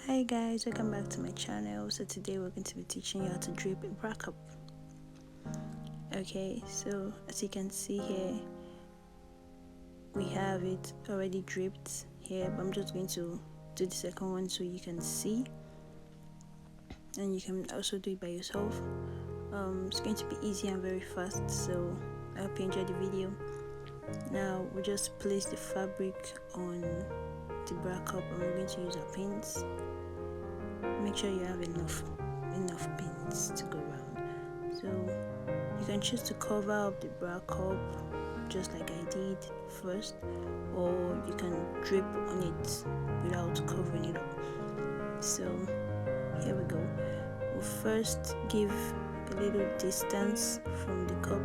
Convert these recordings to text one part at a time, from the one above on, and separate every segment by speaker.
Speaker 1: Hi guys, welcome back to my channel. So today we're going to be teaching you how to drape a bra cup. Okay, so as you can see here, we have it already draped here, but I'm just going to do the second one so you can see, and you can also do it by yourself. It's going to be easy and very fast, so I hope you enjoy the video. Now we just place the fabric on the bra cup and we're going to use our pins. Make sure you have enough pins to go around. So you can choose to cover up the bra cup just like I did first, or you can drape on it without covering it up. So here we go. We'll first give a little distance from the cup,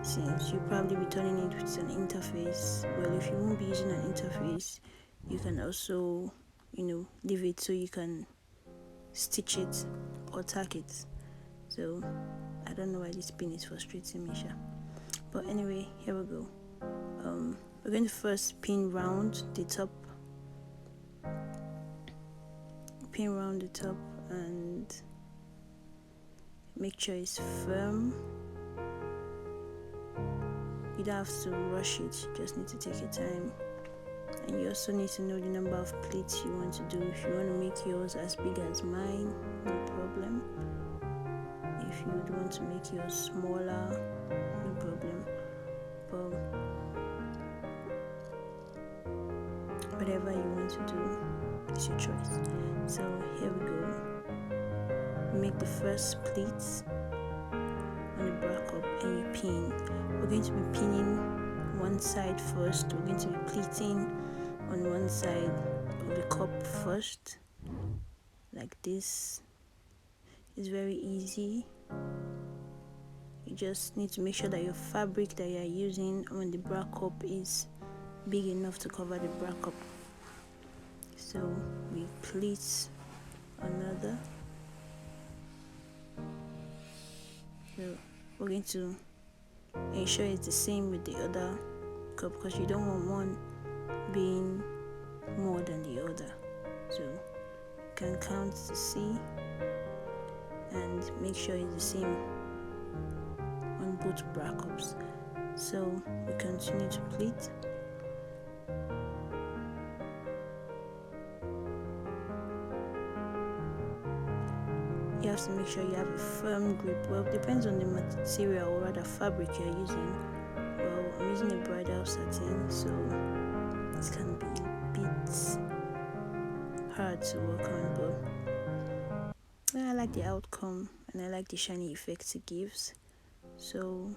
Speaker 1: since you'll probably be turning it with an interface. Well, if you won't be using an interface, you can also leave it so you can stitch it or tack it. So I don't know why this pin is frustrating me, but anyway, here we go. We're going to first pin round the top, and make sure it's firm. You don't have to rush it, you just need to take your time. And you also need to know the number of pleats you want to do. If you want to make yours as big as mine, no problem. If you would want to make yours smaller, no problem. But whatever you want to do, it's your choice. So here we go. Make the first pleats on the bra cup and you pin. We're going to be pinning one side first. We're going to be pleating on one side of the cup first, like this. It's very easy. You just need to make sure that your fabric that you are using on the bra cup is big enough to cover the bra cup. So we pleat another. So we're going to ensure it's the same with the other cup, because you don't want one being more than the other. So you can count to see and make sure it's the same on both bra cups. So we continue to pleat. You have to make sure you have a firm grip. Well, it depends on the material, or rather fabric you're using. Well, I'm using a bridal satin, so it can be a bit hard to work on, but I like the outcome and I like the shiny effects it gives. So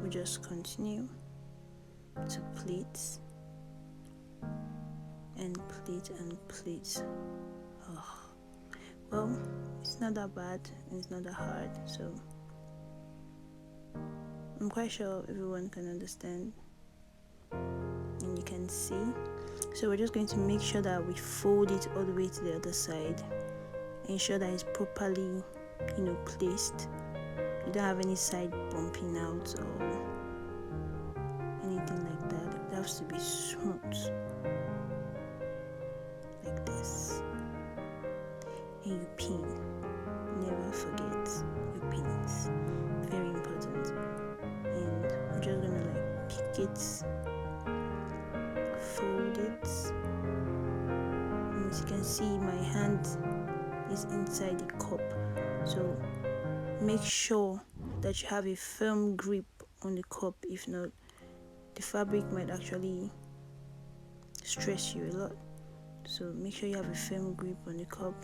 Speaker 1: we just continue to pleat and pleat and pleat. Well, it's not that bad and it's not that hard, so I'm quite sure everyone can understand and you can see. So we're just going to make sure that we fold it all the way to the other side. Ensure that it's properly placed. You don't have any side bumping out or anything like that. It has to be smooth like this. And you pin. Never forget your pins. Very important. And I'm just gonna pick it, fold it, and as you can see, my hand is inside the cup. So make sure that you have a firm grip on the cup. If not, the fabric might actually stress you a lot. So make sure you have a firm grip on the cup.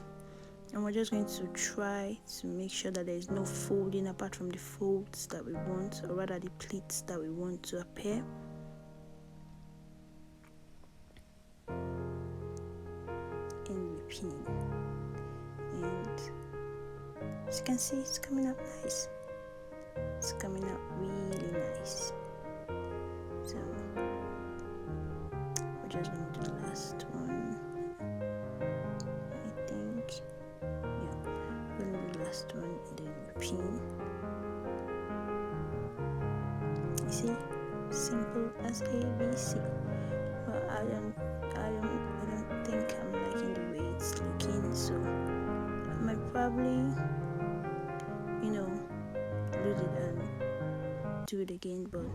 Speaker 1: And we're just going to try to make sure that there is no folding apart from the folds that we want, or rather the pleats that we want to appear. And we pin. And as you can see, it's coming out nice. It's coming out really nice. So we're just going to do the last one. I think, yeah, we're going to do the last one and then we pin. You see, simple as ABC. Well, I don't think I'm liking the probably, you know, lose it and do it again, but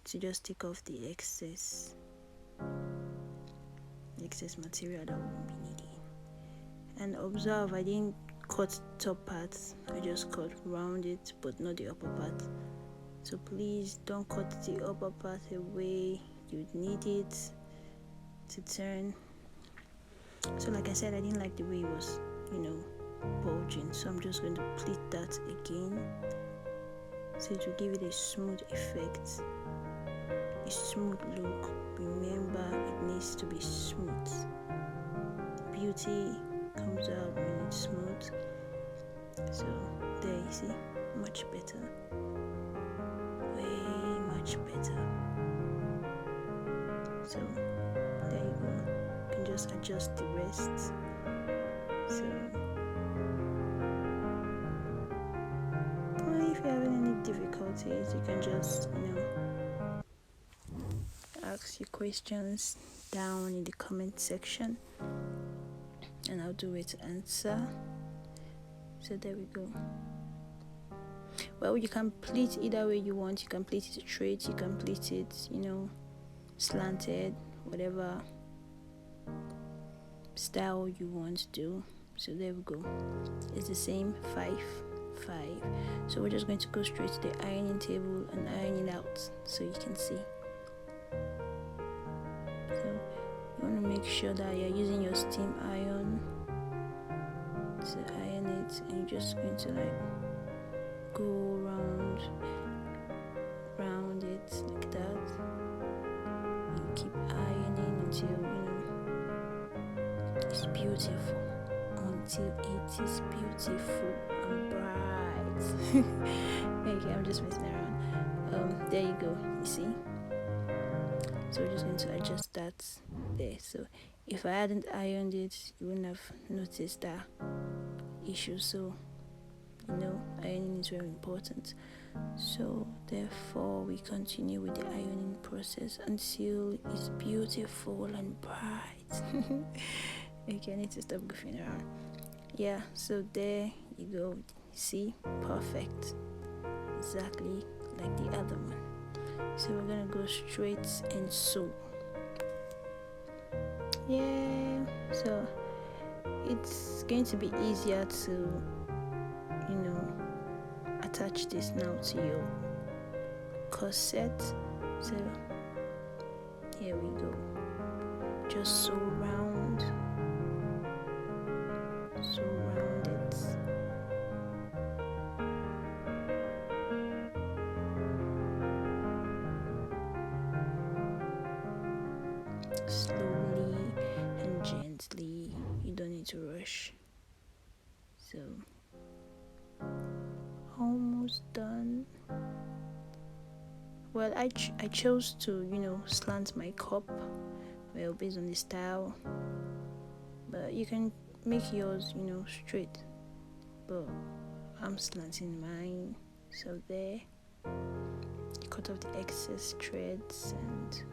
Speaker 1: to just take off the excess material that won't be needed. And observe, I didn't cut top parts, I just cut round it, but not the upper part. So please don't cut the upper part away, you'd need it to turn. So like I said, I didn't like the way it was, bulging, so I'm just going to pleat that again, so it will give it a smooth effect, a smooth look. Remember, it needs to be smooth. Beauty comes out when it's smooth. So there, you see, much better, way much better. So there you go, you can just adjust the rest. So if you're having any difficulties, you can just ask your questions down in the comment section, and I'll do it to answer. So there we go. Well, you can pleat either way you want. You can pleat it straight, you can pleat it slanted, whatever style you want to do. So there we go, it's the same 5 5. So we're just going to go straight to the ironing table and iron it out so you can see. So you want to make sure that you're using your steam iron to iron it, and you're just going to go round it like that. You keep ironing until it's beautiful, until it is beautiful and bright. Okay, I'm just messing around. There you go, you see. So we're just going to adjust that there. So if I hadn't ironed it, you wouldn't have noticed that issue. So ironing is very important. So therefore we continue with the ironing process until it's beautiful and bright. Okay, I need to stop goofing around. Yeah, so there you go. See, perfect, exactly like the other one. So we're gonna go straight and sew. Yeah, so it's going to be easier to attach this now to your corset. So here we go, just sew round it. Slowly and gently, you don't need to rush. So almost done. Well, I chose to slant my cup, well, based on the style, but you can make yours straight, but I'm slanting mine. So there, you cut off the excess threads and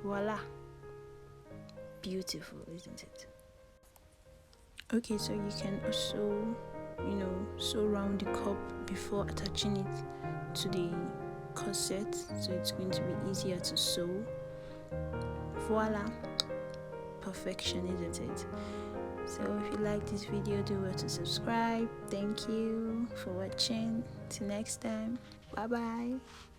Speaker 1: voila, beautiful, isn't it? Okay, so you can also sew around the cup before attaching it to the corset, so it's going to be easier to sew. Voila, perfection, isn't it? So if you like this video, do well to subscribe. Thank you for watching. Till next time, bye bye.